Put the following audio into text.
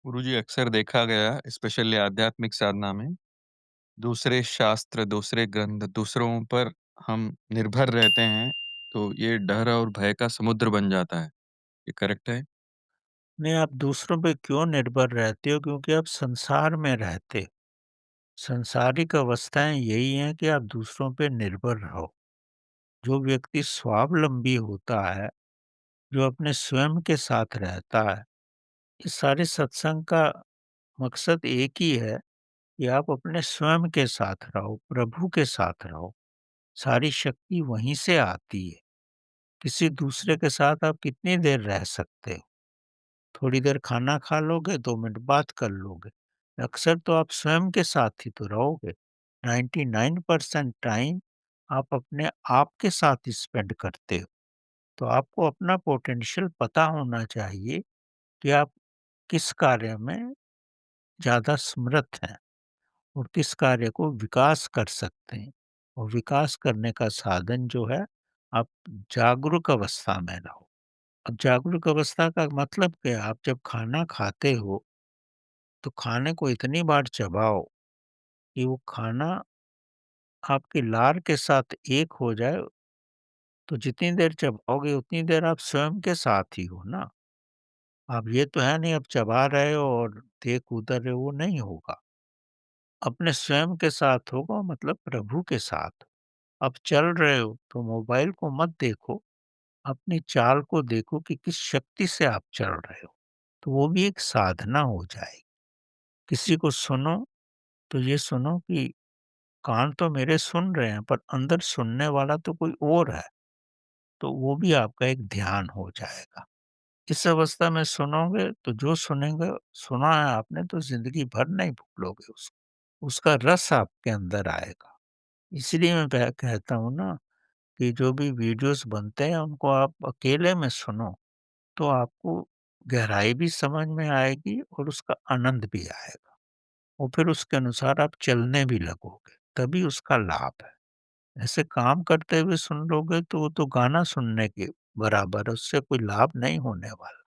गुरुजी, अक्सर देखा गया स्पेशली आध्यात्मिक साधना में दूसरे शास्त्र, दूसरे ग्रंथ, दूसरों पर हम निर्भर रहते हैं, तो ये डर और भय का समुद्र बन जाता है। ये करेक्ट है? नहीं, आप दूसरों पे क्यों निर्भर रहते हो? क्योंकि आप संसार में रहते हो। सांसारिक अवस्थाएँ यही हैं कि आप दूसरों पे निर्भर रहो। जो व्यक्ति स्वावलंबी होता है, जो अपने स्वयं के साथ रहता है, इस सारे सत्संग का मकसद एक ही है कि आप अपने स्वयं के साथ रहो, प्रभु के साथ रहो। सारी शक्ति वहीं से आती है। किसी दूसरे के साथ आप कितनी देर रह सकते हो? थोड़ी देर खाना खा लोगे, 2 मिनट बात कर लोगे। अक्सर तो आप स्वयं के साथ ही तो रहोगे। 99% टाइम आप अपने आप के साथ स्पेंड करते हो। तो आपको अपना पोटेंशियल पता होना चाहिए कि आप किस कार्य में ज़्यादा समर्थ हैं और किस कार्य को विकास कर सकते हैं। और विकास करने का साधन जो है, आप जागरूक अवस्था में रहो। अब जागरूक अवस्था का मतलब क्या है? आप जब खाना खाते हो, तो खाने को इतनी बार चबाओ कि वो खाना आपकी लार के साथ एक हो जाए। तो जितनी देर चबाओगे उतनी देर आप स्वयं के साथ ही हो ना। आप ये तो है नहीं आप चबा रहे हो और देख उधर रहे हो, वो नहीं होगा। अपने स्वयं के साथ होगा मतलब प्रभु के साथ। अब चल रहे हो तो मोबाइल को मत देखो, अपनी चाल को देखो कि किस शक्ति से आप चल रहे हो। तो वो भी एक साधना हो जाएगी। किसी को सुनो तो ये सुनो कि कान तो मेरे सुन रहे हैं पर अंदर सुनने वाला तो कोई और है। तो वो भी आपका एक ध्यान हो जाएगा। इस अवस्था में सुनोगे तो जो सुनेंगे सुना है आपने तो ज़िंदगी भर नहीं भूलोगे उसको। उसका रस आपके अंदर आएगा। इसलिए मैं कहता हूँ ना कि जो भी वीडियोज़ बनते हैं उनको आप अकेले में सुनो, तो आपको गहराई भी समझ में आएगी और उसका आनंद भी आएगा। और फिर उसके अनुसार आप चलने भी लगोगे, तभी उसका लाभ है। ऐसे काम करते हुए सुन लोगे तो वो तो गाना सुनने के बराबर है, उससे कोई लाभ नहीं होने वाला।